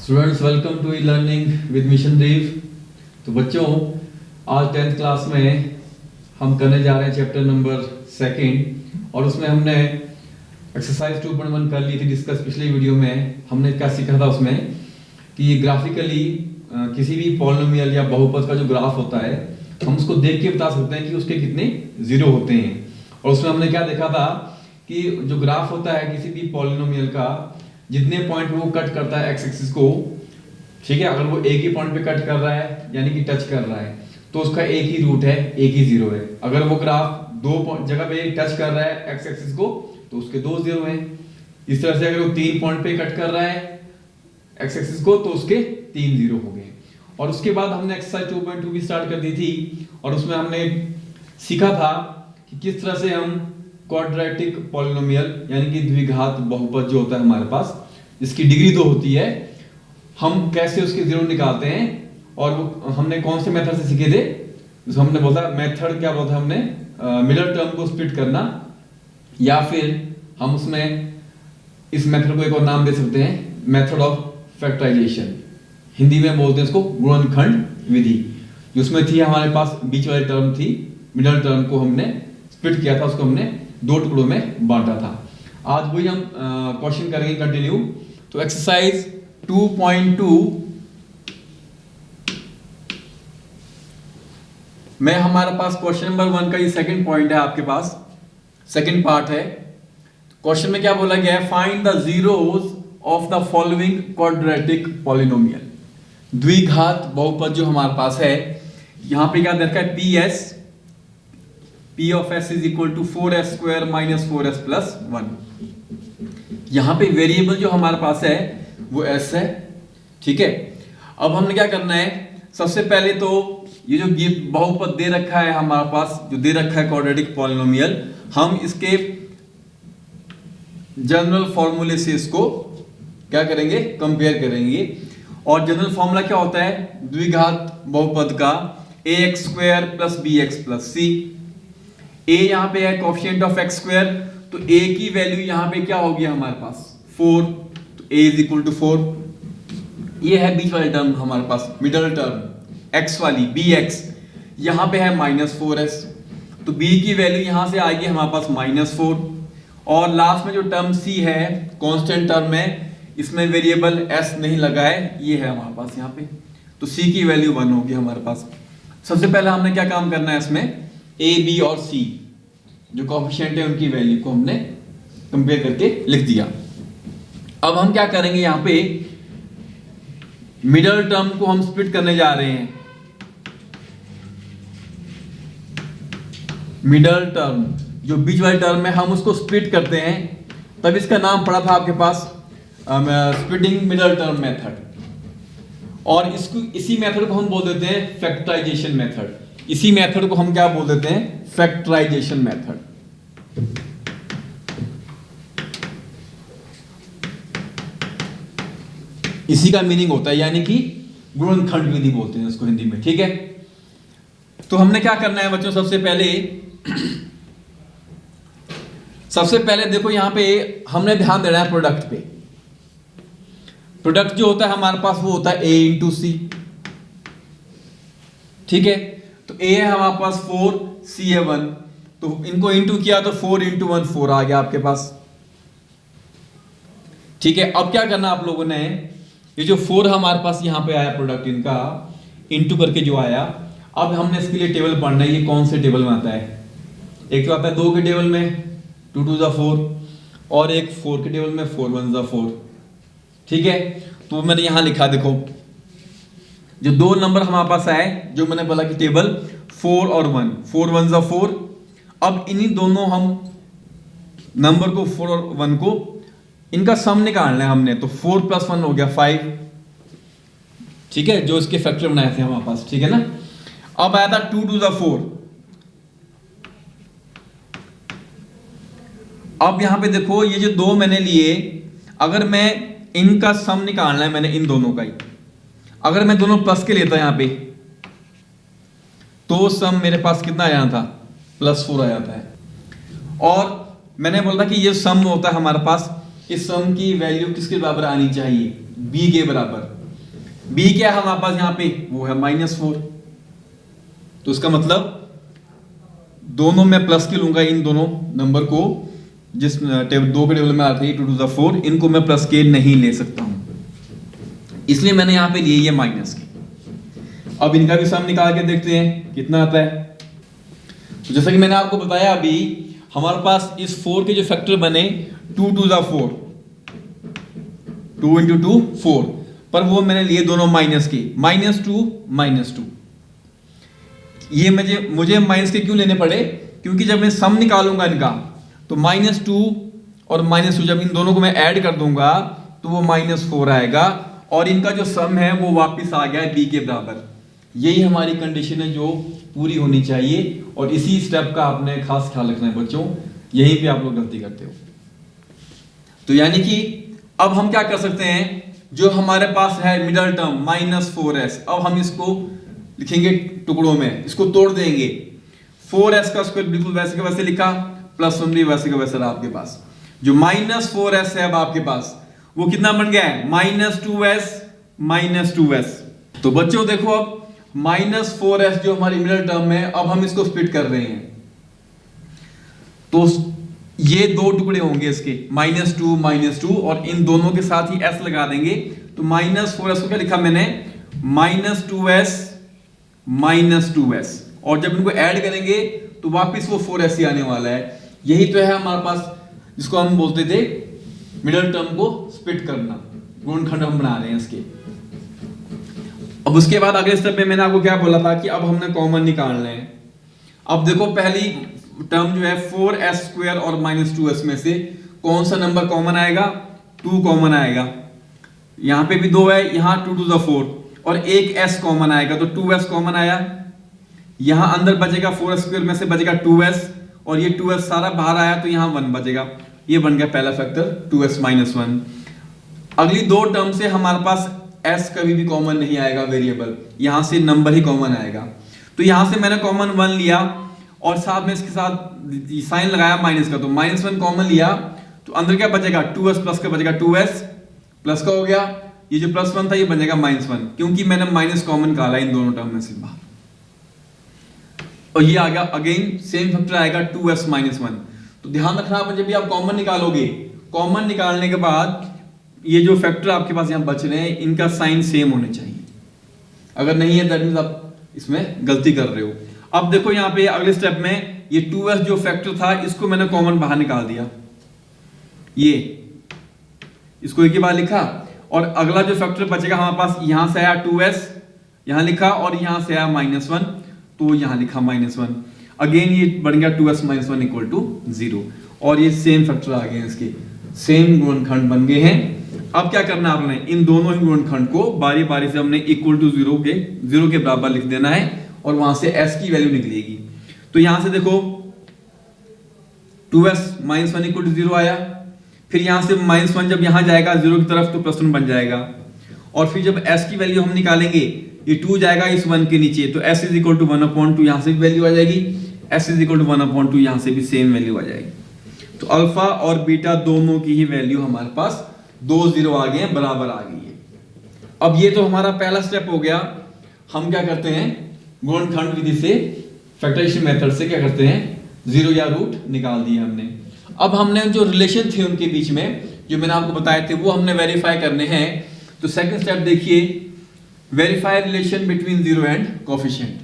Students welcome to e learning with Mission Dev. तो बच्चों, आज 10th क्लास में हम करने जा रहे हैं चैप्टर नंबर 2 और उसमें हमने एक्सरसाइज 2.1 कर ली थी डिस्कस। पिछले वीडियो में हमने क्या सीखा था उसमें कि ग्राफिकली किसी भी पॉलिनोमियल या बहुपद का जो ग्राफ होता है हम उसको देख के बता सकते हैं कि उसके कितने जीरो होते हैं। और उसमें हमने क्या देखा था कि जो ग्राफ होता है किसी भी पॉलिनोमियल का, जितने पॉइंट वो कट करता है एक्स एक्सिस को, ठीक है, अगर वो एक ही पॉइंट पे कट कर रहा है यानी कि टच कर रहा है तो उसका एक ही रूट है, एक ही जीरो है। अगर वो ग्राफ दो जगह पे टच कर रहा है एक्स एक्सिस को तो उसके दो जीरो हैं। इस तरह से अगर वो 3 पॉइंट पे कट कर रहा है एक्स एक्सिस को तो उसके 3 जीरो हो गए। और उसके बाद हमने एक्सरसाइज 2.2 भी स्टार्ट कर दी थी और उसमें हमने सीखा था कि किस तरह से हम क्वाड्रेटिक पॉलिनोमियल यानी कि द्विघात बहुपद जो होता है हमारे पास, जिसकी डिग्री 2 होती है, हम कैसे उसके जीरो निकालते हैं। और वो हमने कौन से मेथड से सीखे थे, जो हमने बोला मेथड क्या बोला था हमने, मिडल टर्म को स्प्लिट करना, या फिर हम उसमें इस मेथड को एक और नाम दे सकते हैं मेथड ऑफ फैक्टराइजेशन। हिंदी में बोलते हैं इसको गुणनखंड विधि। जिसमें थी हमारे पास बीच वाली टर्म थी, मिडल टर्म को हमने स्प्लिट किया था, उसको हमने 2 टुकड़ों में बांटा था। आज वही हम क्वेश्चन करेंगे कंटिन्यू। तो एक्सरसाइज 2.2 में हमारे पास क्वेश्चन नंबर 1 का ये सेकंड पॉइंट है, आपके पास सेकंड पार्ट है। क्वेश्चन में क्या बोला गया है, find the zeros of the following quadratic polynomial. द्विघात बहुपद जो हमारे पास है, यहां पे क्या देखा है, P of S is equal to 4s square minus 4s plus 1। यहां पे वेरिएबल जो हमारे पास है वो s है, ठीक है। अब हमने क्या करना है, सबसे पहले तो ये जो बहुपद दे रखा है हमारे पास, जो दे रखा है क्वाड्रेटिक पॉलिनोमियल, हम इसके जनरल फॉर्मूले से इसको क्या करेंगे, कंपेयर करेंगे। और जनरल फॉर्मूला क्या होता है द्विघात बहुपद का, ax square plus bx plus c। a यहां पे है कोएफिशिएंट ऑफ x स्क्वायर, तो a की वैल्यू यहां पे क्या होगी हमारे पास 4, तो a इज इक्वल टू 4। ये है बीच वाली टर्म हमारे पास, मिडल टर्म x वाली bx, यहां पे है माइनस 4s, तो b की वैल्यू यहां से आएगी हमारे पास माइनस 4। और लास्ट में जो टर्म c है कांस्टेंट टर्म है, इसमें वेरिएबल s नहीं लगा है, ये है हमारे पास यहाँ पे, तो c की वैल्यू 1 होगी हमारे पास। सबसे पहले हमने क्या काम करना है, इसमें a b और c जो कोएफिशिएंट है उनकी वैल्यू को हमने कंपेयर करके लिख दिया। अब हम क्या करेंगे, यहां पे मिडल टर्म को हम स्प्लिट करने जा रहे हैं। मिडल टर्म जो बीच वाली टर्म है हम उसको स्प्लिट करते हैं, तब इसका नाम पड़ा था आपके पास स्प्लिटिंग मिडल टर्म मेथड। और इसको इसी मेथड को हम बोल देते हैं फैक्टराइजेशन मेथड। इसी मेथड को हम क्या बोल देते हैं, फैक्टराइजेशन मेथड। इसी का मीनिंग होता है, यानी कि गुणनखंड विधि बोलते हैं इसको हिंदी में, ठीक है। तो हमने क्या करना है बच्चों, सबसे पहले देखो यहां पे हमने ध्यान देना है प्रोडक्ट पे। प्रोडक्ट जो होता है हमारे पास वो होता है a इंटू सी, ठीक है। तो a है हमारे पास 4, c है 1, तो इनको इंटू किया तो 4 इंटू 1 4 आ गया आपके पास, ठीक है। अब क्या करना आप लोगों ने, ये जो 4 हमारे पास यहां पे आया प्रोडक्ट इनका इंटू करके जो आया, अब हमने इसके लिए टेबल पढ़ना है। ये कौन से टेबल में आता है, एक तो आता है 2 के टेबल में 2 2 4, और एक 4 के टेबल में 4 1 4, ठीक है। तो मैंने यहां लिखा, देखो जो 2 नंबर हमारे पास आए, जो मैंने बोला कि टेबल 4 और 1, 4 1 4। अब इन्हीं दोनों हम नंबर को 4 और 1 को इनका सम निकालना है हमने, तो 4 प्लस 1 हो गया 5, ठीक है, जो इसके फैक्टर बनाए थे हमारे पास, ठीक है ना। अब आया था 2 2 4। अब यहां पे देखो ये जो 2 मैंने लिए, अगर मैं इनका सम निकालना है मैंने इन दोनों का ही, अगर मैं दोनों प्लस के लेता यहां पे, तो सम मेरे पास कितना आया था, +4 आ जाता है। और मैंने बोला कि ये सम होता है हमारे पास, इस सम की वैल्यू किसके बराबर आनी चाहिए, बी के बराबर। बी क्या है हमारे पास यहाँ पे, वो है -4। तो उसका मतलब दोनों में प्लस के लूंगा, इन दोनों नंबर को जिस टेबल 2 के टेबल में आते हैं 2 to the 4, इनको मैं प्लस के नहीं ले सकता हूं, इसलिए मैंने यहां पे लिए ये माइनस के। अब इनका भी सम निकाल के देखते हैं कितना आता है। तो जैसा कि मैंने आपको बताया अभी, हमारे पास इस 4 के जो फैक्टर बने 2 to the 4, 2 into 2 4, पर वो मैंने लिए दोनों माइनस के, -2 ये मुझे माइनस के क्यों लेने पड़े, क्योंकि जब मैं सम निकालूंगा इनका तो -2 और -2 जब इन दोनों को मैं ऐड कर दूंगा तो वो -4 आएगा, और इनका जो सम है वो वापस आ गया बी के बराबर। यही हमारी कंडीशन है जो पूरी होनी चाहिए, और इसी स्टेप का आपने खास ख्याल रखना है बच्चों, यहीं पे आप लोग गलती करते हो। तो यानी कि अब हम क्या कर सकते हैं, जो हमारे पास है मिडल टर्म -4s, अब हम इसको लिखेंगे टुकड़ों में, इसको तोड़ देंगे। 4s का स्क्वायर बिल्कुल वैसे का वैसे लिखा, +1 भी वैसे का वैसे रहा आपके पास। जो -4s है अब आपके पास वो कितना बन गया है, -2s। तो बच्चों देखो अब -4s जो हमारी मिडल टर्म है, अब हम इसको स्प्लिट कर रहे हैं, तो ये दो टुकड़े होंगे इसके, -2 और इन दोनों के साथ ही s लगा देंगे। तो -4s को क्या लिखा मैंने, -2s, और जब इनको ऐड करेंगे तो वापस वो 4s ही आने वाला है। यही तो है हमारे पास, जिसको हम बोलते थे मिडल टर्म को स्प्लिट करना, गुणनखंड हम बना रहे हैं इसके। अब उसके बाद अगले स्टेप में मैंने आपको क्या बोला था कि अब हमने कॉमन निकालना है। अब देखो पहली टर्म जो है 4s² और -2s में से कौन सा नंबर कॉमन आएगा, 2 कॉमन आएगा। यहां पे भी 2 है, यहां 2 to the 4, और एक s कॉमन आएगा, तो 2s कॉमन आया। यहां अंदर बचेगा 4s² में से बचेगा 2s, और ये 2s सारा बाहर आया तो यहां 1 बचेगा। ये बन गया पहला फैक्टर 2s - 1। अगली दो टर्म से हमारे पास s कभी भी कॉमन नहीं आएगा वेरिएबल, यहां से नंबर ही कॉमन आएगा। तो यहां से मैंने कॉमन 1 लिया और साथ में इसके साथ साइन लगाया माइनस का, तो -1 कॉमन लिया, तो अंदर क्या बचेगा, 2s प्लस का बचेगा, 2s प्लस का हो गया, ये जो +1 था ये बनेगा -1, क्योंकि मैंने माइनस कॉमन निकाला इन दोनों टर्म में से बाहर। और ये आ गया अगेन सेम फैक्टर आएगा 2s - 1। तो ध्यान रखना आप जब भी आप कॉमन निकालोगे, कॉमन निकालने के बाद ये जो फैक्टर आपके पास यहाँ बच रहे हैं इनका साइन सेम होने चाहिए, अगर नहीं है दैट मींस आप इसमें गलती कर रहे हो। अब देखो यहाँ पे अगले स्टेप में ये 2s जो फैक्टर था इसको मैंने कॉमन बाहर निकाल दिया, ये इसको एक ही बार लिखा, और अगला जो फैक्टर बचेगा हमारे पास यहां से आया 2s, यहां लिखा, और यहां से आया -1, तो यहां लिखा -1। अगेन ये बन गया 2s - 1 = 0, और ये सेम फैक्टर आ गए, इसके सेम गुणनखंड बन गए हैं। अब क्या करना है आपने, इन दोनों ही गुणनखंड को बारी बारी से हमने = 0 के बराबर लिख देना है, और वहां से s की वैल्यू निकलेगी। तो यहां से देखो 2s - 1 = 0 आया, फिर यहां से -1 जब यहां जाएगा 0 की तरफ तो +1 बन जाएगा, और फिर जब s की वैल्यू हम निकालेंगे ये 2 जाएगा इस 1 के नीचे, तो s = 1/2, यहां से भी वैल्यू आ जाएगी, s = 1/2, यहां से भी सेम वैल्यू आ जाएगी। तो अल्फा और बीटा दोनों की ही वैल्यू हमारे पास 2 0 आ गए हैं, बराबर आ गई है। अब ये तो हमारा पहला स्टेप हो गया। हम क्या करते हैं, गुणनखंड विधि से, फैक्टराइजेशन मेथड से क्या करते हैं, 0 या रूट निकाल दिए हमने। अब हमने जो रिलेशन थे उनके बीच में जो मैंने आपको बताए थे वो हमने वेरीफाई करने हैं। तो सेकंड स्टेप देखिए, verify relation between 0 and coefficient.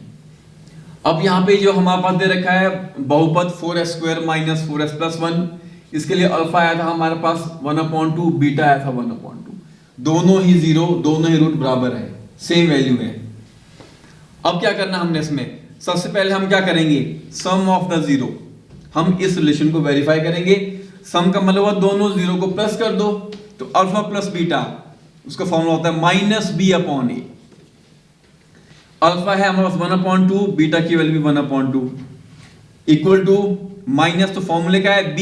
अब यहाँ पे जो हमारे पास दे रखा है बहुपद 4s² - 4s + 1, इसके लिए अल्फा आया था हमारे पास 1/2, बीटा आया था 1/2, दोनों ही 0, दोनों ही रूट बराबर है, सेम वैल्यू है। अब क्या करना हमने इसमें, सबसे पहले हम क्या करेंगे, सम ऑफ द 0, हम इस रिलेशन को वेरीफाई करेंगे। सम का मतलब हुआ दोनों 0 को प्लस कर दो, तो अल्फा प्लस बीटा उसका फॉर्मूला होता है -b/a। अल्फा है हमारे पास 1/2, बीटा की वैल्यू भी 1/2 इक्वल टू माइनस, तो फॉर्मूले का है b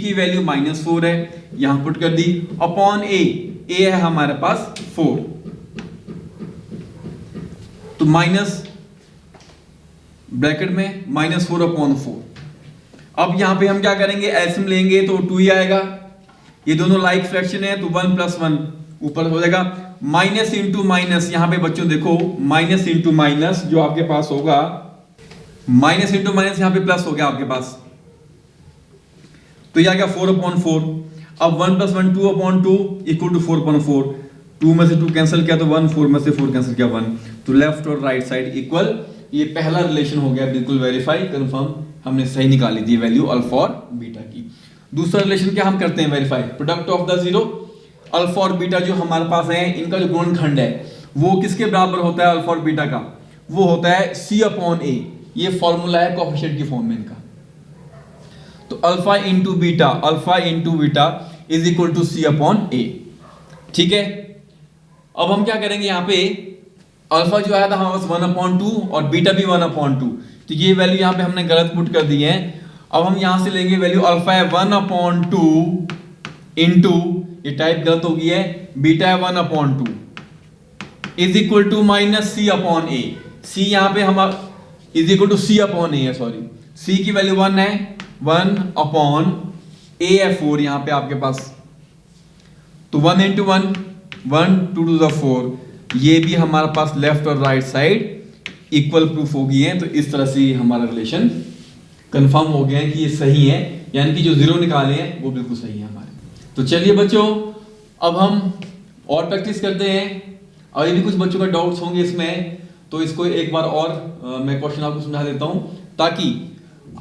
की वैल्यू -4 है, यहां पुट कर दी, अपॉन a है हमारे पास 4, तो माइनस ब्रैकेट में -4/4। अब यहां पे हम क्या करेंगे, एलसीएम लेंगे तो 2 ही आएगा, ये दोनों लाइक फ्रैक्शन है तो 1 + 1 ऊपर हो जाएगा माइनस इंटू माइनस, यहां पे बच्चों देखो माइनस इंटू माइनस जो आपके पास होगा, माइनस इंटू माइनस यहां पे प्लस हो गया आपके पास, तो यह आ गया 4/4। अब 1 + 1 2/2 इक्वल टू 4/4, 2 में से 2 कैंसिल किया तो 1, 4 में से 4 कैंसिल किया 1, तो लेफ्ट और राइट साइड इक्वल। ये पहला रिलेशन हो गया बिल्कुल वेरीफाई, कंफर्म, हमने सही निकाली थी वैल्यू अल्फा और बीटा की। दूसरा रिलेशन क्या हम करते हैं verify, product of the zero, alpha और बीटा जो हमारे पास है इनका जो गुणनखंड है वो किसके बराबर होता है, अल्फा और बीटा का, वो होता है C/A। ये फॉर्मूला है कोएफिशिएंट की फॉर्म में इनका, तो alpha into beta is equal to C/A। ठीक है, अब हम क्या करेंगे, यहाँ पे अल्फा जो आया था हमारे पास 1/2 और बीटा भी 1/2, तो ये वैल्यू यहाँ पे हमने गलत पुट कर दी है। अब हम यहां से लेंगे वैल्यू, अल्फा है 1/2 इंटू, ये टाइप गलत हो गई है, बीटा है 1/2 is equal to minus C/A। See यहाँ पे हम इज इक्वल टू C/A है, सॉरी, सी की वैल्यू 1 है, 1/A है 4 यहाँ पे आपके पास, तो 1 इंटू 1, 1 2 2 द 4, ये भी हमारे पास लेफ्ट और राइट साइड इक्वल प्रूफ हो गई है। तो इस तरह से हमारा रिलेशन कंफर्म हो गया है कि ये सही है, यानी कि जो जीरो निकाले हैं वो बिल्कुल सही है हमारे। तो चलिए बच्चों, अब हम और प्रैक्टिस करते हैं, और यदि कुछ बच्चों का डाउट्स होंगे इसमें तो इसको एक बार और मैं क्वेश्चन आपको समझा देता हूं ताकि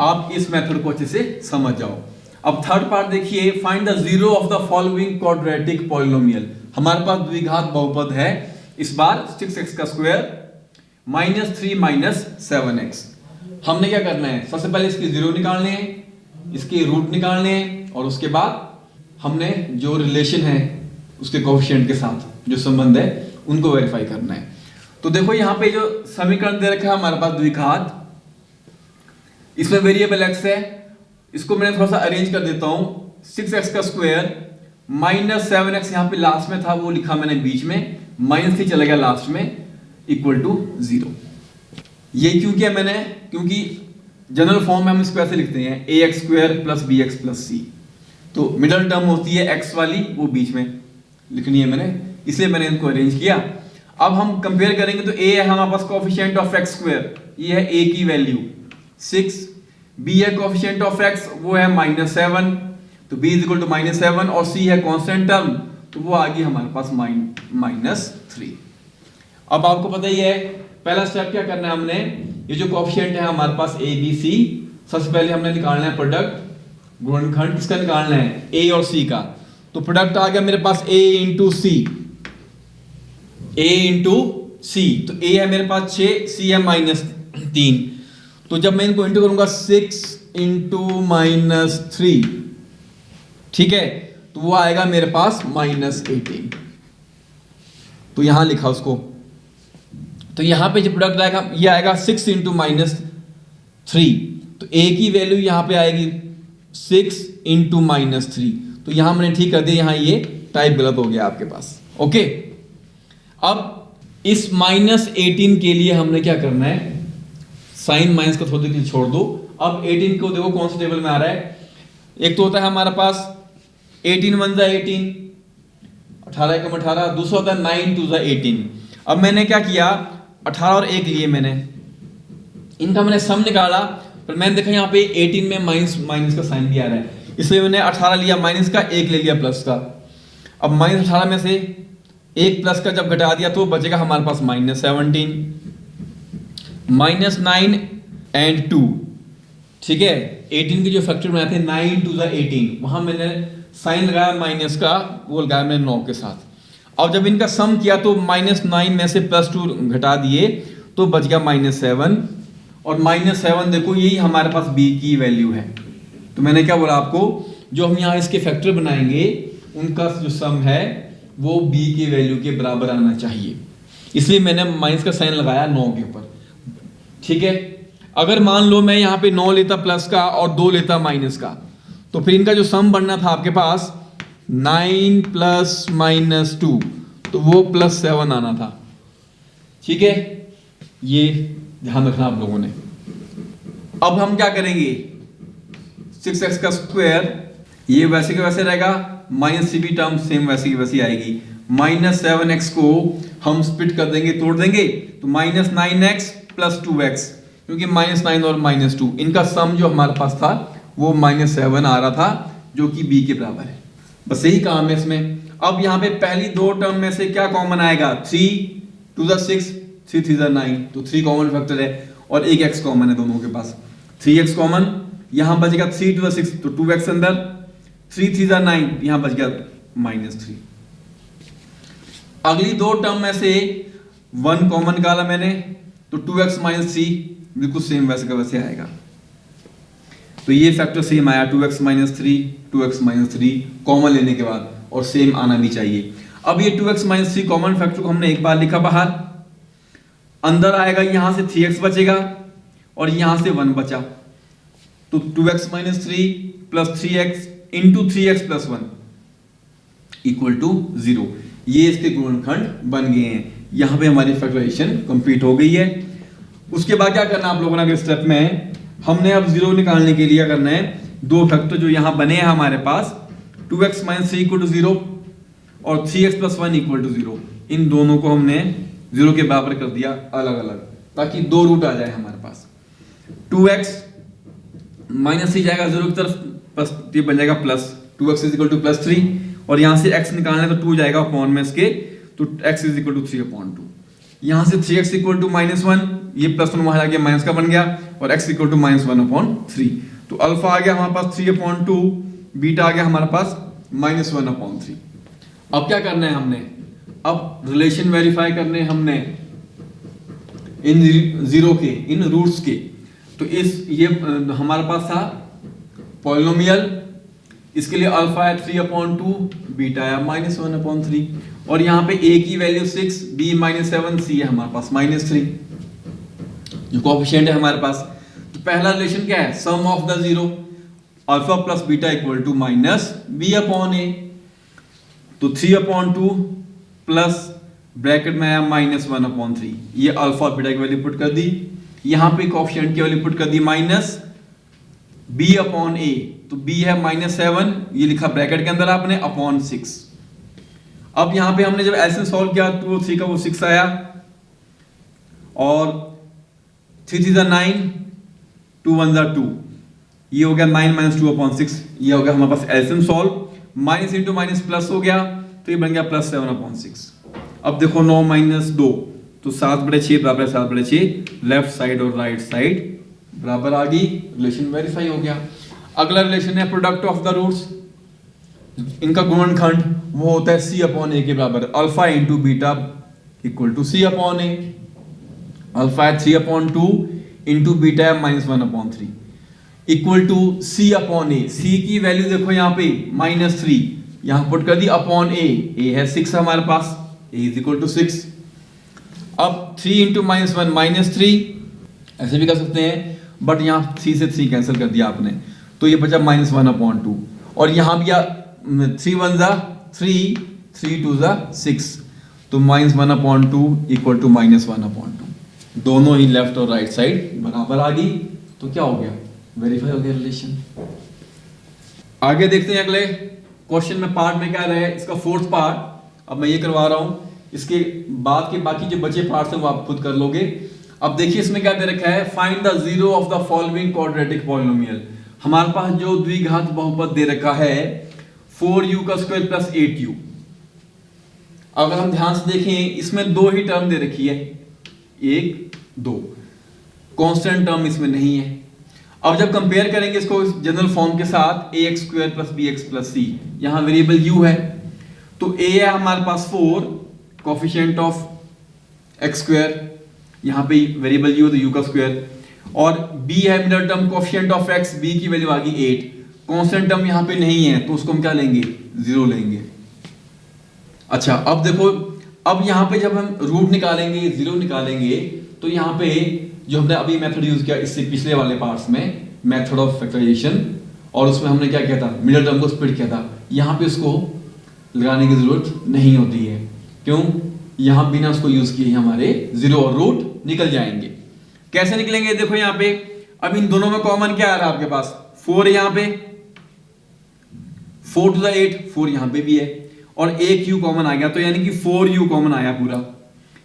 आप इस मेथड को अच्छे से समझ जाओ। अब थर्ड पार्ट देखिए, find the zero of the following quadratic polynomial. हमारे पास द्विघात बहुपद है, इस बार 6x का स्क्वायर -3 -7x। हमने क्या करना है, सबसे पहले इसके जीरो निकालने हैं, इसके रूट निकालने हैं, और उसके बाद हमने जो रिलेशन है उसके कोएफिशिएंट के साथ जो संबंध है उनको वेरीफाई करना है। तो देखो यहाँ पे जो समीकरण दे रखा है हमारे पास द्विघात, इसमें वेरिएबल x है, इसको मैंने थोड़ा सा अरेंज कर देता हूं, 6x का स्क्वायर -7x यहाँ पे लास्ट में था वो लिखा मैंने बीच में, -3 चला गया लास्ट में, इक्वल टू 0। ये क्यों किया मैंने, क्योंकि जनरल फॉर्म में हम इसको ऐसे लिखते हैं ax² + bx + c, तो मिडल टर्म होती है x वाली, वो बीच में लिखनी है मैंने, इसलिए मैंने इनको अरेंज किया। अब हम कंपेयर करेंगे तो a है हमारे पास कोएफिशिएंट ऑफ x², ये है a की वैल्यू 6, b है कोएफिशिएंट ऑफ x, वो है -7, तो b = -7, और c है कांस्टेंट टर्म, तो वो आ गई हमारे पास -3। अब आपको पता ही है पहला स्टेप क्या करना है हमने, ये जो कोएफिशिएंट है हमारे पास a b c, सबसे पहले हमने निकालना है प्रोडक्ट, गुणनखंड किसका निकालना है, a और c का। तो प्रोडक्ट आ गया मेरे पास a इंटू c, तो a है मेरे पास 6, c है -3, तो जब मैं इनको इंटू करूंगा 6 × -3, ठीक है, तो वो आएगा मेरे पास -18, तो यहां लिखा उसको, तो यहां पे जो प्रोडक्ट आएगा ये आएगा 6 × -3, तो a की वैल्यू यहां पे आएगी 6 × -3, तो यहां मैंने ठीक कर दिया, यहां ये टाइप गलत हो गया आपके पास। ओके, अब इस -18 के लिए हमने क्या करना है, साइन माइनस को थोड़ी देर छोड़ दो। अब 18 को देखो कौन सा टेबल में आ रहा है, एक तो होता है हमारे पास 18 × 1 = 18, 18 × 18, दूसरा होता है 9 × 2 = 18। अब मैंने क्या किया, 18 और 1 लिए मैंने, इनका मैंने सम निकाला, पर मैंने देखा यहाँ पे 18 में माइनस का साइन भी आ रहा है, इसलिए मैंने 18 लिया माइनस का, 1 ले लिया प्लस का। अब -18 में से 1 प्लस का जब घटा दिया तो बचेगा हमारे पास -17, -9 and 2, ठीक है, 18 के जो फैक्टर बनाए थे 9 × 2 = 18, वहां मैंने साइन लगाया माइनस का, वो लगाया मैंने 9 के साथ। अब जब इनका सम किया तो -9 में से +2 घटा दिए तो बच गया -7, और -7 देखो यही हमारे पास b की वैल्यू है। तो मैंने क्या बोला आपको, जो हम यहाँ इसके फैक्टर बनाएंगे उनका जो सम है वो b की वैल्यू के बराबर आना चाहिए, इसलिए मैंने माइनस का साइन लगाया 9 के ऊपर। ठीक है, अगर मान लो मैं यहाँ पे 9 लेता प्लस का और 2 लेता माइनस का, तो फिर इनका जो सम बनना था आपके पास 9 + -2, तो वो +7 आना था। ठीक है, ये ध्यान रखना आप लोगों ने। अब हम क्या करेंगे, 6x का स्क्वायर, ये वैसे के वैसे रहेगा, -c भी टर्म सेम वैसे की वैसी आएगी, -7x को हम स्प्लिट कर देंगे, तोड़ देंगे, तो -9x प्लस 2x, क्योंकि -9 और -2 इनका सम जो हमारे पास था वो -7 आ रहा था, जो कि b के बराबर है। बस यही काम है इसमें। अब यहाँ पे पहली दो टर्म में से क्या कॉमन आएगा? 3 2 6, 3 3 9, तो 3 कॉमन फैक्टर है और एक x कॉमन है दोनों के पास, 3x कॉमन, यहाँ बचेगा 3 2 6, तो 2x अंदर, 3 3 9, यहाँ बच गया -3। अगली दो टर्म में से 1 कॉमन निकाला मैंने, तो 2x - 3 बिल्कुल सेम वैसे का वैसे आएगा, तो ये फैक्टर सेम आया, 2x - 3 2x - 3 कॉमन लेने के बाद, और सेम आना भी चाहिए। अब ये 2x - 3 कॉमन फैक्टर को हमने एक बार लिखा बाहर, अंदर आएगा, यहां से 3x बचेगा और यहां से 1 बचा, तो 2x - 3 plus 3x into 3x plus 1 equal to 0। ये इसके गुणनखंड बन गए हैं। यहां पे हमारी फैक्टराइजेशन कंप्लीट हो गई है। उसके बाद क्या करना आप लोगों ने अगले स्टेप में, हमने अब 0 निकालने के लिए करना है दो फैक्टर जो यहां बने हैं हमारे पास, 2x - 3 इक्वल टू 0 और 3x प्लस 1 इक्वल टू 0, इन दोनों को हमने 0 के बराबर कर दिया अलग अलग, ताकि दो रूट आ जाए हमारे पास। 2x - 3 जाएगा 0 की तरफ, प्लस ये बन जाएगा plus 2x is equal two plus 3, और यहां से x निकालना है तो 2 जाएगा अपॉन में इसके, तो x इज इक्वल टू 3/2। यहां से 3x इक्वल टू -1, ये प्लस 1 वहां जाके माइनस का बन गया, और x इक्वल टू -1/3, तो अल्फा आ गया हमारे पास 3/2, बीटा आ गया हमारे पास -1/3। अब क्या करना है हमने, अब रिलेशन वेरीफाई करने हमने इन 0 के, इन रूट्स के। तो इस ये हमारे पास था पॉलिनोमियल, इसके लिए अल्फा है 3/2, बीटा है -1/3, और यहाँ पे a की वैल्यू 6, b -7, c है हमारे पास -3, जो कोएफिशिएंट है हमारे पास। तो पहला रिलेशन क्या है, sum of the 0, alpha plus beta equal to -b/a, तो 3/2 प्लस ब्रैकेट में आया -1/3, ये अल्फा बीटा की वैल्यू पुट कर दी, यहाँ पे कोएफिशिएंट की वैल्यू पुट कर दी -b/a, तो b है -7, ये लिखा ब्रैकेट के अंदर आपने, अपॉन 6। अब यहाँ पे हमने जब ऐसे सॉल्व किया, 2 और 3 का वो 6 आया, और 3 3 9, 2 1 2, ये हो गया 9 - 2/6, ये हो गया हमारे पास LCM solve, minus into minus plus हो गया, तो ये बन गया +7/6। अब देखो 9 - 2, तो 7/6 बराबर है 7/6, लेफ्ट साइड और राइट साइड बराबर आ गई, रिलेशन वेरीफाई हो गया। अगला रिलेशन है प्रोडक्ट ऑफ द रूट्स, इनका गुणनखंड वो होता है c/a के बराबर, alpha into beta equal to c/a, alpha है 3/2 इंटू बीटा है -1/3 इक्वल टू c/a। c की वैल्यू देखो यहाँ पे -3, यहाँ पुट कर दी अपॉन a है 6 हमारे पास, a इज इक्वल टू 6। अब 3 इंटू -1 -3, ऐसे भी कर सकते हैं, बट यहाँ 3 से 3 कैंसिल कर दिया आपने, तो ये बचा -1/2, और यहाँ भी 3 1 3, 3 2 6, तो -1/2 इक्वल टू -1/2, दोनों ही लेफ्ट और राइट साइड बराबर आ गई, तो क्या हो गया, वेरीफाई हो गया रिलेशन। आगे देखते हैं अगले क्वेश्चन में, पार्ट में क्या रहे, इसका फोर्थ पार्ट अब मैं ये करवा रहा हूं, इसके बाद के बाकी जो बचे पार्ट्स हैं वो आप खुद कर लोगे। अब देखिए इसमें क्या दे रखा है, find the 0 of the following quadratic polynomial. हमारे पास जो द्विघात बहुपद दे रखा है 4u² प्लस 8u। अगर हम ध्यान से देखें, इसमें दो ही टर्म दे रखी है, 1 2, कांस्टेंट टर्म इसमें नहीं है। अब जब कंपेयर करेंगे इसको जनरल फॉर्म के साथ, ax² plus bx plus c, यहां वेरिएबल u है, तो a है हमारे पास 4, कोफिशिएंट ऑफ x², यहां पे वेरिएबल u तो u का स्क्वायर, और b है middle term coefficient of x, b की वैल्यू आ गई 8, कांस्टेंट टर्म यहां पे नहीं है, तो उसको हम क्या लेंगे, 0 लेंगे। अच्छा अब देखो, अब यहां पे जब हम रूट निकालेंगे, 0 निकालेंगे, तो यहां पे जो हमने अभी मेथड यूज किया इससे पिछले वाले पार्ट्स में, मेथड ऑफ फैक्टराइजेशन, और उसमें हमने क्या किया था, मिडिल टर्म को स्प्लिट किया था, यहां पे उसको लगाने की जरूरत नहीं होती है, क्यों, यहां बिना उसको यूज किए हमारे 0 और रूट निकल जाएंगे। कैसे निकलेंगे, देखो यहां पे अब इन दोनों में कॉमन क्या आ रहा है आपके पास, 4 है यहां पे, 4 to the 8, 4 यहां पे भी है, और एक u कॉमन आ गया, तो यानी कि 4u कॉमन आया पूरा।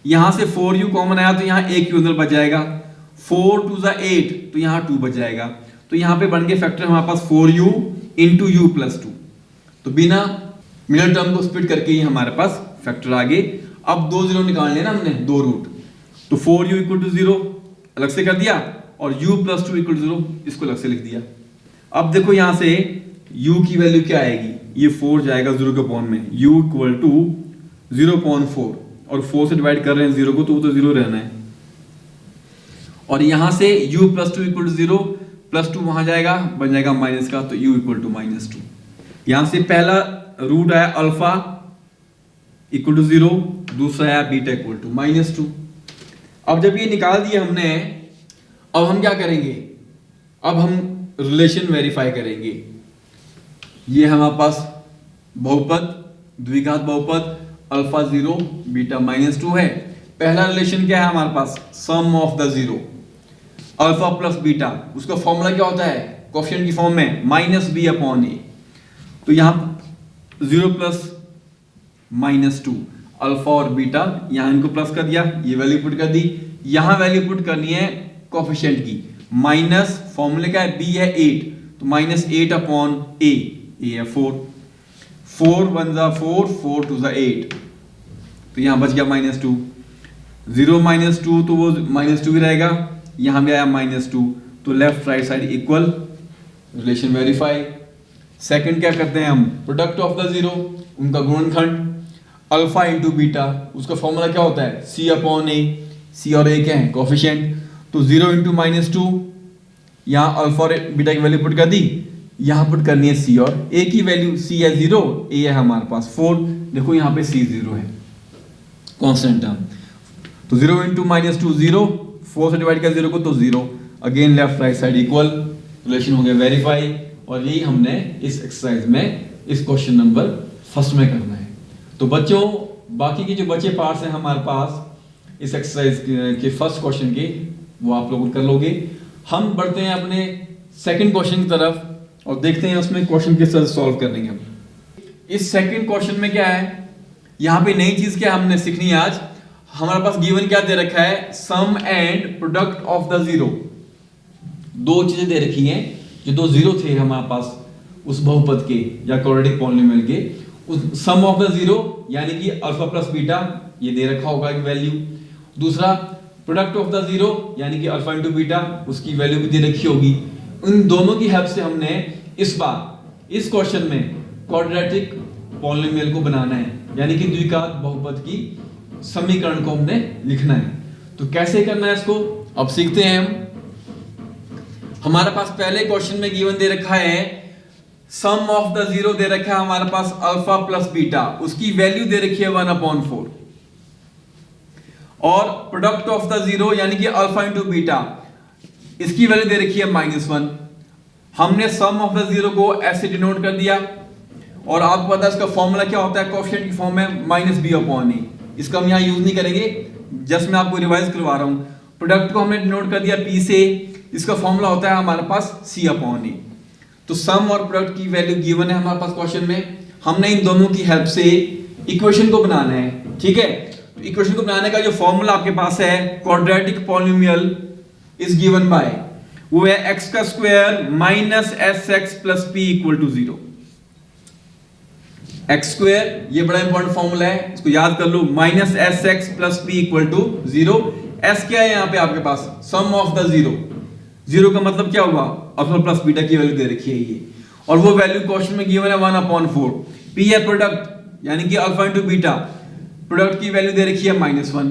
यहां से 4u कॉमन आया तो यहाँ एक u अंदर बच जाएगा, 4 2 ज़ा 8, तो यहाँ 2 बच जाएगा। तो यहाँ पे बन गए फैक्टर हमारे पास 4u इंटू यू प्लस 2। तो बिना मिडिल टर्म को स्प्लिट करके ही हमारे पास फैक्टर आ गए। अब 2 0 निकालने ना हमने, 2 रूट, तो 4u इक्वल टू 0 अलग से कर दिया और u प्लस 2 इक्वल टू 0 इसको अलग से लिख दिया। अब देखो यहां से u की वैल्यू क्या आएगी, ये 4 जाएगा 0 के पॉन में, u इक्वल टू 0.4 और 4 से डिवाइड कर रहे हैं 0 को, तो वो तो 0 रहना है। और यहां से u plus 2 equal to 0, plus 2 वहां जाएगा, बन जाएगा माइनस का, तो u इक्वल टू -2। यहां से पहला रूट आया अल्फा इक्वल टू 0, दूसरा आया बीटा इक्वल टू -2। अब जब ये निकाल दिया हमने, अब हम क्या करेंगे, अब हम रिलेशन वेरीफाई करेंगे। ये हमारे पास बहुपद, द्विघात बहुपद अल्फा 0 बीटा -2 है। पहला रिलेशन क्या है हमारे पास, sum of the zero, alpha plus beta, उसका फॉर्मूला क्या होता है, कोएफिशिएंट की फॉर्म में -b/a। तो यहां 0 प्लस -2 अल्फा और बीटा, यहां इनको प्लस कर दिया, ये वैल्यू पुट कर दी। यहां वैल्यू पुट करनी है कोएफिशिएंट की, माइनस फॉर्मूले का है b है 8, तो -8/a, a है 4, 4 1 ज़ा 4, 4 2 ज़ा 8, तो यहां बच गया -2, 0 -2 तो वो -2 ही रहेगा, यहां भी आया -2, तो left right side equal, relation verify. Second क्या करते हैं हम, प्रोडक्ट ऑफ द जीरो, उनका गुणनखंड अल्फा इंटू बीटा, उसका फॉर्मूला क्या होता है c/a, c और a क्या है कोएफिशिएंट, तो 0 इंटू -2, यहाँ अल्फा और बीटा की वैल्यू पुट कर दी, यहाँ पुट करनी है c और a की वैल्यू, c है 0, a है हमारे पास 4, देखो यहाँ पे c 0 है कांस्टेंट टर्म, तो 0 इंटू -2 0, 4 से डिवाइड कर 0 को तो 0, again left right side equal, relation हो गया वेरीफाई। और यही हमने इस एक्सरसाइज में, इस क्वेश्चन नंबर फर्स्ट में करना है। तो बच्चों बाकी के जो बचे पार्ट्स हैं हमारे पास इस एक्सरसाइज के फर्स्ट क्वेश्चन के, वो आप लोग कर लोगे। हम बढ़ते हैं अपने सेकंड क्वेश्चन की तरफ और देखते हैं उसमें क्वेश्चन किस तरह सॉल्व करेंगे हम। इस सेकंड क्वेश्चन में क्या है, यहाँ पे नई चीज क्या हमने सीखनी है आज। हमारे पास गिवन क्या दे रखा है, sum and product of the zero, दो चीजें दे रखी हैं, जो दो जीरो थे हमारे पास उस बहुपद के या क्वाड्रेटिक पॉलिनोमियल के, उस सम ऑफ द जीरो यानी कि अल्फा प्लस बीटा, ये दे रखा होगा एक वैल्यू। दूसरा प्रोडक्ट ऑफ द जीरो यानी कि अल्फा इंटू बीटा, उसकी वैल्यू भी दे रखी होगी। उन दोनों की हेल्प से हमने इस बार इस क्वेश्चन में क्वाड्रेटिक पॉलिनोमियल को बनाना है, यानी कि द्विघात बहुपद की समीकरण को हमने लिखना है। तो कैसे करना है इसको अब सीखते हैं हम। हमारे पास पहले क्वेश्चन में गिवन दे रखा है सम ऑफ द जीरो, दे रखा है हमारे पास अल्फा प्लस बीटा, उसकी वैल्यू दे रखी है 1/4, और प्रोडक्ट ऑफ द जीरो यानी कि अल्फा इंटू बीटा, इसकी वैल्यू दे रखी है -1। हमने सम ऑफ द जीरो को ऐसे डिनोट कर दिया, और आपको पता है इसका फॉर्मूला क्या होता है, कोएफिशिएंट की फॉर्म में -b/a। इसका हम यहां यूज नहीं करेंगे, जस्ट मैं आपको रिवाइज करवा रहा हूं। प्रोडक्ट को हमने डिनोट कर दिया p से, इसका फॉर्मूला होता है हमारे पास c/a। तो सम और प्रोडक्ट की वैल्यू गिवन है हमारे पास क्वेश्चन में, हमने इन दोनों की हेल्प से इक्वेशन को बनाना है, ठीक है। तो इक्वेशन को बनाने का जो फॉर्मूला आपके पास है, quadratic polynomial is given by, वो है x का square minus sx plus p equal to 0। x square, ये बड़ा इंपॉर्टेंट फॉर्मूला है, इसको याद कर लो, minus sx plus p equal to 0। s क्या है यहाँ पे आपके पास, sum of the zero, zero का मतलब क्या हुआ, अल्फा प्लस बीटा की वैल्यू दे रखी है ये, और वो वैल्यू क्वेश्चन में गिवन है 1/4। p है प्रोडक्ट यानी कि अल्फा इंटू बीटा, प्रोडक्ट की वैल्यू दे रखी है -1।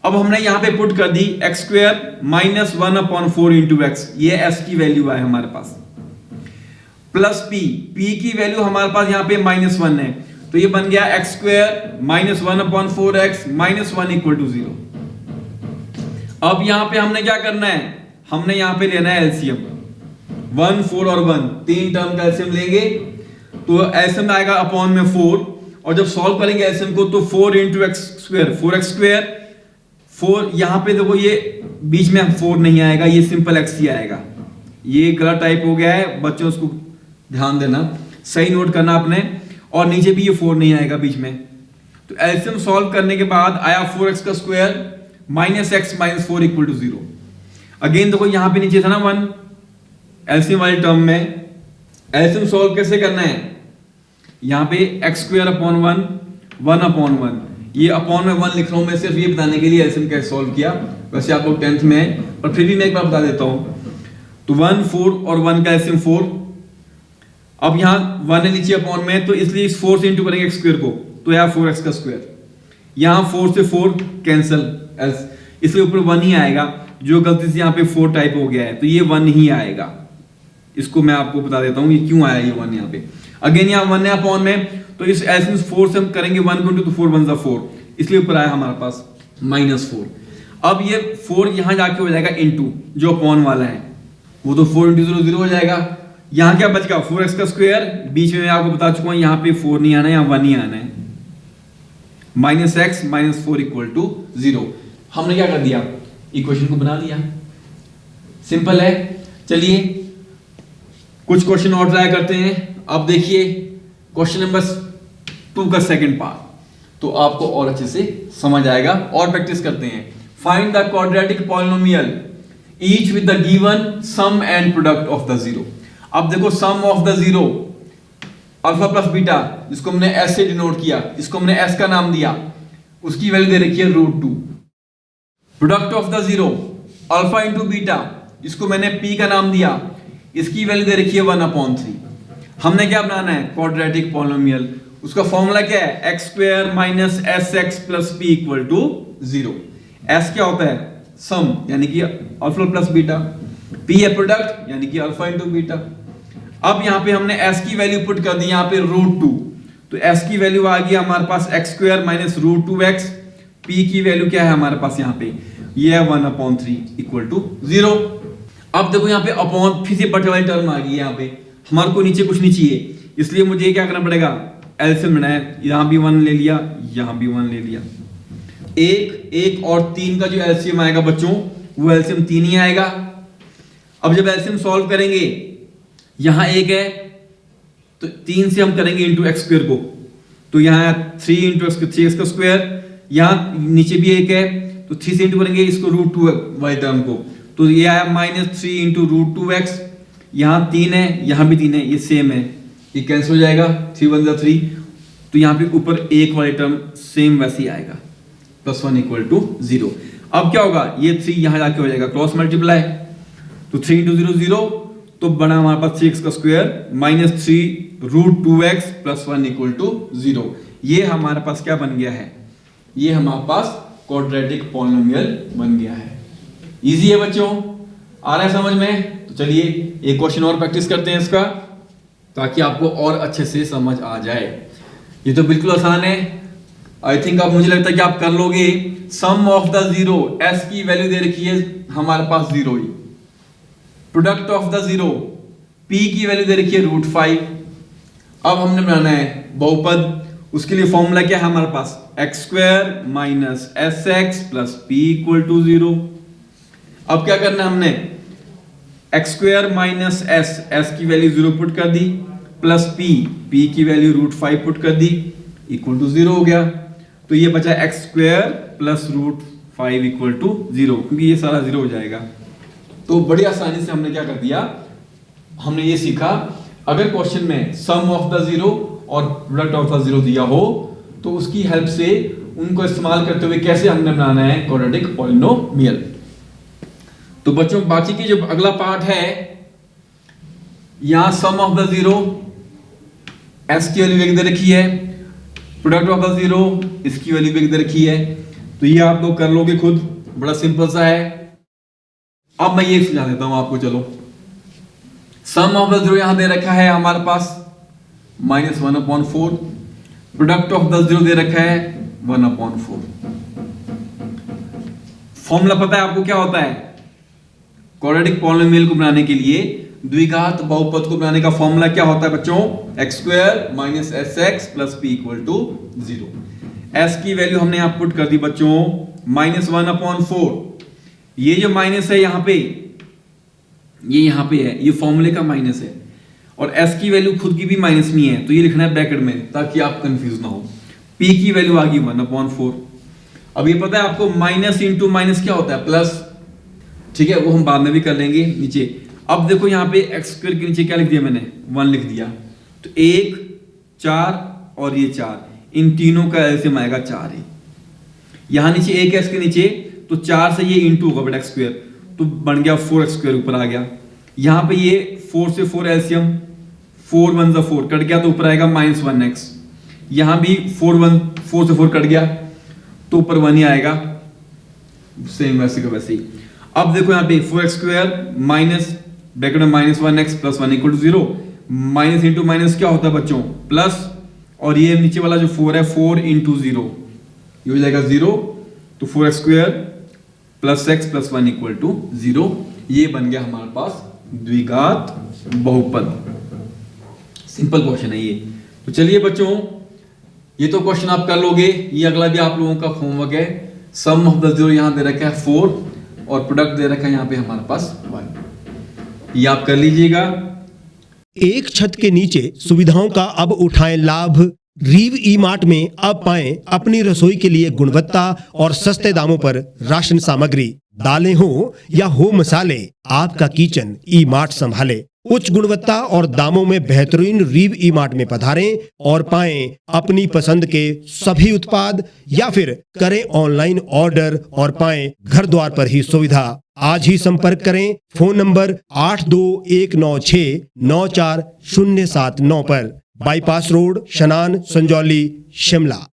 अब हमने यहाँ पे पुट कर दी x square minus 1/4 into x, ये s की वैल्यू है हमारे पास, प्लस p, p की वैल्यू हमारे पास यहाँ पे -1 है, तो ये बन गया x square minus 1/4x minus 1 equal to 0। अब यहाँ पे हमने क्या करना है, हमने यहाँ पे लेना है एलसीएम, 1 4 और 1 तीन टर्म का एलसीएम लेंगे, तो एलसीएम आएगा अपॉन में 4, और जब सॉल्व करेंगे एलसीएम को तो 4 into x square, 4x square, 4 यहाँ पे देखो ये बीच में 4 नहीं आएगा, ये सिंपल x ही आएगा, ये गलत टाइप हो गया है बच्चों, उसको ध्यान देना, सही नोट करना आपने। और नीचे भी ये 4 नहीं आएगा बीच में। तो एलसीएम सॉल्व करने के बाद आया 4x का square minus x minus 4 equal to 0। Again देखो यहां पे नीचे था ना 1 एलसीएम वाली टर्म में। एलसीएम सॉल्व कैसे करना है, यहां पे एक्स स्क्वायर अपॉन 1 अपॉन 1, ये अपॉन में 1 लिख रहा हूं मैं सिर्फ ये बताने के लिए एलसीएम कैसे सॉल्व किया। वैसे आप लोग 10th में है, पर फिर भी मैं एक बार बता देता हूं। तो 1 4 और 1 का एलसीएम 4। अब यहां 1 है नीचे अपॉन में, तो इसलिए इस 4 से इंटू करेंगे एक्स स्क्वायर को, तो यहां 4x का स्क्वायर। यहां 4 से 4 कैंसिल, इसलिए ऊपर 1 ही आएगा। जो गलती से यहां पे 4 टाइप हो गया है तो ये 1 ही आएगा। इसको मैं आपको बता देता हूं ये क्यों आया ये 1 यहां पे। अगेन यहां 1 है अपॉन में, तो इस एलसीएम 4 से हम करेंगे 1 को इंटू, तो 4 1 जा 4, इसलिए ऊपर आया हमारे पास -4। अब ये 4 यहां जाके हो जाएगा इंटू जो अपॉन वाला है, वो तो 4 इंटू 0 0 हो जाएगा। यहां क्या बचेगा 4x का स्क्वायर, बीच में मैं आपको बता चुका हूं यहां पे 4 नहीं आना है, यहां 1 ही आना है। Minus x minus 4 equal to 0। हमने क्या कर दिया, इक्वेशन को बना लिया। सिंपल है। चलिए कुछ क्वेश्चन और ट्राई करते हैं। अब देखिए क्वेश्चन नंबर 2 का सेकंड पार्ट, तो आपको और अच्छे से समझ आएगा। और प्रैक्टिस करते हैं। Find the quadratic polynomial each with the given sum and product of the zero. अब देखो sum of the zero alpha plus beta, जिसको हमने एस से डिनोट किया, इसको हमने एस का नाम दिया, उसकी वैल्यू दे रखी है √2। Product of the zero alpha into beta, जिसको मैंने पी का नाम दिया, इसकी वैल्यू दे रखी है 1/3। हमने क्या बनाना है, क्वाड्रेटिक पॉलिनोमियल। उसका फॉर्मूला क्या है, x square minus s x plus p equal to 0। S क्या होता है, सम यानी कि अल्फा प्लस बीटा, पी है प्रोडक्ट यानी कि अल्फा इंटू बीटा। अब यहां पे हमने s की वैल्यू पुट कर दी यहां पे √2, तो s की वैल्यू आ गई हमारे पास x square minus √2x। p की वैल्यू क्या है हमारे पास यहां पे, ये है 1/3 इक्वल टू 0। अब देखो यहां पे अपॉन फिर से बटे वाली टर्म आ गई, यहां पे हमारे को नीचे कुछ नहीं चाहिए, इसलिए मुझे क्या करना पड़ेगा, एलसीएम लेना है। यहां भी 1 ले लिया, यहां भी 1 ले लिया। 1 और 3 का जो एलसीएम आएगा बच्चों, वो एलसीएम 3 ही आएगा। अब जब एलसीएम सॉल्व करेंगे, यहां 1 है तो 3 से हम करेंगे इंटू एक्स स्क्वायर को, तो यहां 3 इंटू एक्स का स्क्वायर, यहां नीचे भी 1 है तो 3 से इंटू करेंगे इसको √2 वाली टर्म को, तो ये आया -3 इंटू √2x। यहां 3 है, यहां भी 3 है, ये सेम है, ये कैंसिल हो जाएगा, 3 1 3। तो यहां पे ऊपर 1 वाली टर्म सेम वैसे ही आएगा, +1 इक्वल टू 0। अब क्या होगा, ये 3 यहां जाके हो जाएगा क्रॉस मल्टीप्लाई, तो 3 इंटू 0 0, तो बना हमारे पास 3x का square -3 √2x plus 1 equal to 0। ये हमारे पास क्या बन गया है, ये हमारे पास क्वाड्रेटिक पॉलिनोमियल बन गया है। इजी है बच्चों, आ रहा है समझ में। तो चलिए एक क्वेश्चन और प्रैक्टिस करते हैं इसका, ताकि आपको और अच्छे से समझ आ जाए। ये तो बिल्कुल आसान है, आई थिंक अब मुझे लगता है कि आप कर लोगे। Sum of the zero, s की वैल्यू दे रखी है हमारे पास 0 ही। Product of the zero, p की वैल्यू दे रखी है √5। अब हमने बनाना है बहुपद, उसके लिए फॉर्मूला क्या है हमारे पास, x square minus s x plus p equal to 0। अब क्या करना है हमने, एक्स स्क्वायर माइनस एस की वैल्यू 0 पुट कर दी, प्लस पी की वैल्यू √5 पुट कर दी, इक्वल टू 0 हो गया। तो ये बचा x square plus √5 equal to 0, क्योंकि ये सारा 0 हो जाएगा। तो बड़ी आसानी से हमने क्या कर दिया, हमने ये सीखा, अगर क्वेश्चन में सम ऑफ द जीरो और प्रोडक्ट ऑफ द जीरो दिया हो, तो उसकी हेल्प से उनको इस्तेमाल करते हुए कैसे हमने बनाना है क्वाड्रेटिक पॉलिनोमियल। तो बच्चों बाकी की जो अगला पार्ट है, यहां सम ऑफ द जीरो, एस की वैल्यू दे रखी है, प्रोडक्ट ऑफ द जीरो इसकी वैल्यू दे रखी है, तो ये आप लोग कर लोगे खुद, बड़ा सिंपल सा है। अब मैं ये समझा देता हूं आपको, चलो। सम ऑफ द जीरो यहां दे रखा है हमारे पास -1/4, प्रोडक्ट ऑफ द जीरो दे रखा है 1/4। फॉर्मूला पता है आपको क्या होता है, क्वाड्रेटिक पॉलिनोमियल को बनाने के लिए, द्विघात बहुपद को बनाने का फॉर्मूला क्या होता है बच्चों, x square minus s x plus p equal to 0। S की वैल्यू हमने यहां पुट कर दी बच्चों -1/4। ये जो माइनस है यहां पे, ये यहां पे है, ये फॉर्मूले का माइनस है, और s की वैल्यू खुद की भी माइनस में है, तो ये लिखना है ब्रैकेट में ताकि आप कंफ्यूज ना हो। p की वैल्यू आ गई 1/4। अब ये पता है आपको माइनस इंटू माइनस क्या होता है, प्लस, ठीक है, वो हम बाद में भी कर लेंगे नीचे। अब देखो यहाँ पे एक्स स्क्वायर के नीचे क्या लिख दिया मैंने, 1 लिख दिया, तो 1 4 और ये 4, इन तीनों का एलसीएम आएगा 4 है। यहाँ नीचे 1 है इसके नीचे, तो 4 से ये इंटू होगा बेटा एक्स स्क्वायर, तो बन गया 4x स्क्वायर ऊपर आ गया। यहाँ पे ये 4 से 4 एलसीएम, 4 1 जा 4 कट गया तो ऊपर आएगा -1x। यहाँ भी 4 से 4 कट गया तो ऊपर 1 ही आएगा, सेम वैसे का वैसे ही। अब देखो यहाँ पे 4x स्क्वायर माइनस ब्रैकेट में -1x plus 1 equal to 0, minus into minus क्या होता है बच्चों, प्लस, और ये नीचे वाला जो 4 है 4 इंटू 0, ये हो जाएगा 0, तो 4x square plus x plus 1 equal to 0। ये बन गया हमारे पास द्विघात बहुपद। सिंपल क्वेश्चन है ये। तो चलिए बच्चों, ये तो क्वेश्चन आप कर लोगे, ये अगला भी आप लोगों का होमवर्क है। सम ऑफ द जीरो यहां दे रखा है 4 और प्रोडक्ट दे रखा है यहां पे हमारे पास 1, ये आप कर लीजिएगा। एक छत के नीचे सुविधाओं का अब उठाएं लाभ। रीव ई मार्ट में अब पाएं अपनी रसोई के लिए गुणवत्ता और सस्ते दामों पर राशन सामग्री। दालें हो या हो मसाले, आपका किचन ई मार्ट संभाले। उच्च गुणवत्ता और दामों में बेहतरीन रीव ई मार्ट में पधारें और पाएं अपनी पसंद के सभी उत्पाद, या फिर करें ऑनलाइन ऑर्डर और पाएं घर द्वार पर ही सुविधा। आज ही संपर्क करें फोन नंबर 8219694079 पर, बाईपास रोड, शनान, संजौली, शिमला।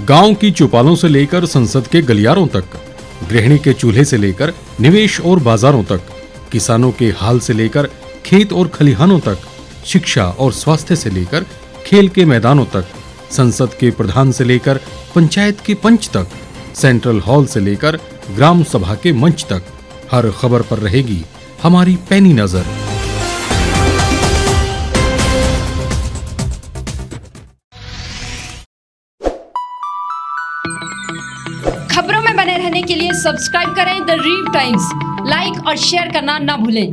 गांव की चौपालों से लेकर संसद के गलियारों तक, गृहिणी के चूल्हे से लेकर निवेश और बाजारों तक, किसानों के हाल से लेकर खेत और खलिहानों तक, शिक्षा और स्वास्थ्य से लेकर खेल के मैदानों तक, संसद के प्रधान से लेकर पंचायत के पंच तक, सेंट्रल हॉल से लेकर ग्राम सभा के मंच तक, हर खबर पर रहेगी हमारी पैनी नजर। खबरों में बने रहने के लिए सब्सक्राइब करें द रीव टाइम्स, लाइक और शेयर करना ना भूलें।